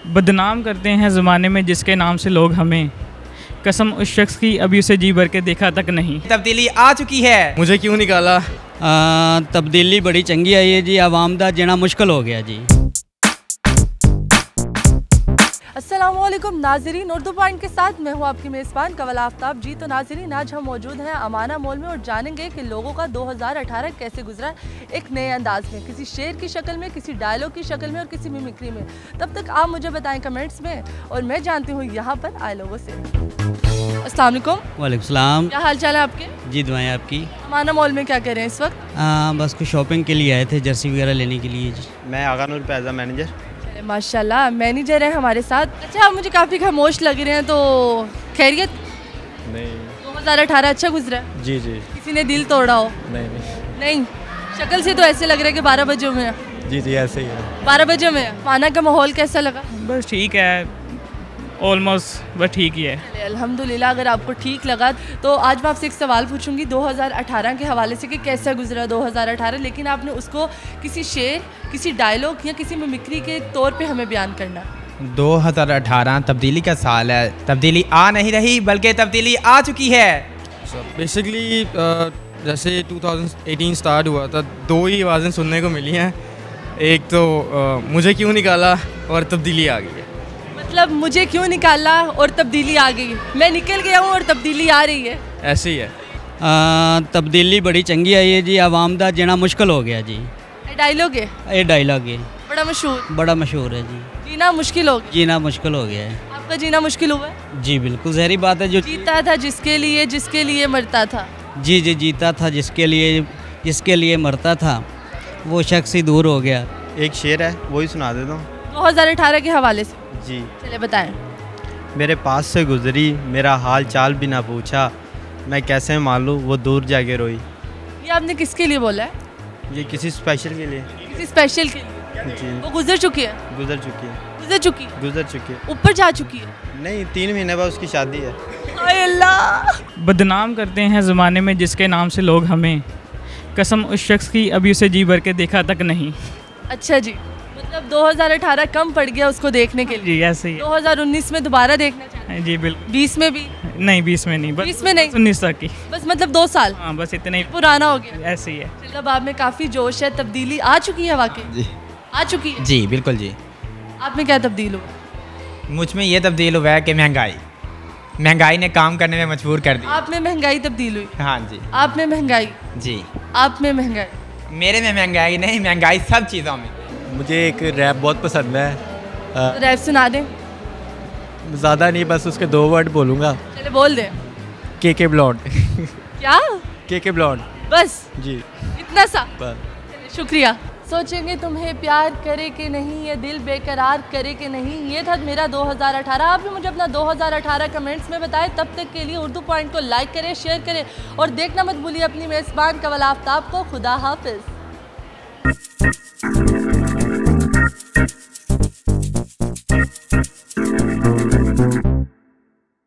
बदनाम करते हैं ज़माने में जिसके नाम से लोग हमें, कसम उस शख्स की अभी उसे जी भर के देखा तक नहीं। तब्दीली आ चुकी है, मुझे क्यों निकाला। तब्दीली बड़ी चंगी आई है जी, आवाम दा जीना मुश्किल हो गया जी। अस्सलामुअलैकुम नाजरीन, उर्दू पॉइंट के साथ मैं हूँ आपकी मेज़बान कवल आफ्ताब जी। तो नाजरीन, आज हम मौजूद हैं अमाना मॉल में और जानेंगे कि लोगों का 2018 कैसे गुजरा एक नए अंदाज में, किसी शेर की शक्ल में, किसी डायलॉग की शक्ल में और किसी मिमिक्री में। तब तक आप मुझे बताएं कमेंट्स में और मैं जानती हूँ यहाँ पर आए लोगों से। अस्सलाम वालेकुम। वालेकुम सलाम। क्या हाल चाल है आपके? जी दुआएं आपकी। अमाना मॉल में क्या कर रहे हैं इस वक्त? बस कुछ शॉपिंग के लिए आए थे, जर्सी वगैरह लेने के लिए जी। मैं आगा नूर पे एज अ मैनेजर। माशाल्लाह, मैनेजर है हमारे साथ। अच्छा, आप मुझे काफ़ी खामोश लग रहे हैं, तो खैरियत? नहीं। 2018 अच्छा गुजरा है? जी जी। किसी ने दिल तोड़ा हो? नहीं। शक्ल से तो ऐसे लग रहा है कि 12 बजे में है। जी जी, ऐसे ही है। 12 बजे में है। माना का माहौल कैसा लगा? बस ठीक है, ऑलमोस्ट बस ठीक ही है। चलिए, अल्हम्दुलिल्लाह। अगर आपको ठीक लगा तो आज मैं आपसे एक सवाल पूछूंगी 2018 के हवाले से कि कैसा गुजरा 2018, लेकिन आपने उसको किसी शेर, किसी डायलॉग या किसी मिमिक्री के तौर पे हमें बयान करना। 2018 तब्दीली का साल है। तब्दीली आ नहीं रही बल्कि तब्दीली आ चुकी है। बेसिकली जैसे 2018 स्टार्ट हुआ था, दो ही आवाज़ें सुनने को मिली हैं। एक तो मुझे क्यों निकाला और तब्दीली आ गई है। मतलब मुझे क्यों निकाला और तब्दीली आ गई, मैं निकल गया हूँ और तब्दीली आ रही है। ऐसे ही है। तब्दीली बड़ी चंगी आई है जी, आवाम दा जीना मुश्किल हो गया जी। डायलॉग है, ये डायलॉग है, बड़ा मशीर है जी। जीना मुश्किल हो गया। जीना मुश्किल हो गया है। आपका जीना मुश्किल हुआ है? जी बिल्कुल, ज़हरी बात है। जो जीता था जिसके लिए मरता था। जी जी, जीता था जिसके लिए मरता था, वो शख्स ही दूर हो गया। एक शेर है, वही सुना देता हूँ 2018 के हवाले से। जी। चले बताएं। मेरे पास से गुजरी, मेरा हाल चाल भी ना पूछा, मैं कैसे मालूं वो दूर जाके रोई। ये आपने किसके लिए बोला है? ये किसी स्पेशल के लिए। किसी स्पेशल के लिए? जी। वो गुजर चुकी है? गुजर चुकी है। ऊपर जा चुकी है? नहीं, 3 महीने बाद उसकी शादी है। हाय अल्लाह। बदनाम करते हैं ज़माने में जिसके नाम से लोग हमें, कसम उस शख्स की अभी उसे जी भर के देखा तक नहीं। अच्छा जी, मतलब 2018 कम पड़ गया उसको देखने के लिए। जी ऐसे ही। 2019 में दोबारा देखना चाहते हैं? जी बिल्कुल। 20 में भी नहीं, 20 में नहीं, 20 में नहीं, 19 तक की। बस मतलब 2 साल। हाँ, बस इतना ही पुराना हो गया। ऐसे ही है। मतलब आप में काफ़ी जोश है। तब्दीली आ चुकी है वाकई? जी आ चुकी है। जी बिल्कुल जी। आप में क्या तब्दील हुआ? मुझ में ये तब्दील हुआ है कि महंगाई ने काम करने में मजबूर कर दिया। आप में महंगाई तब्दील हुई? हाँ जी। आप में महंगाई? जी। आप में महंगाई? मेरे में महंगाई नहीं, महंगाई सब चीज़ों में। मुझे एक रैप बहुत पसंद है। तो रैप सुना दें। ज़्यादा नहीं, बस उसके 2 वर्ड बोलूँगा। चले बोल दें। के ब्लॉन्ड। क्या? के ब्लॉन्ड। बस जी, इतना सा? बस। चलिए, शुक्रिया। सोचेंगे तुम्हें प्यार करे कि नहीं, ये दिल बेकरार करे कि नहीं। ये था मेरा 2018। आप भी मुझे अपना 2018 कमेंट्स में बताएं। तब तक के लिए उर्दू पॉइंट को लाइक करें, शेयर करें और देखना मत भूलिए अपनी मेज़बान कवल आफ्ताब को। खुदा हाफिज़।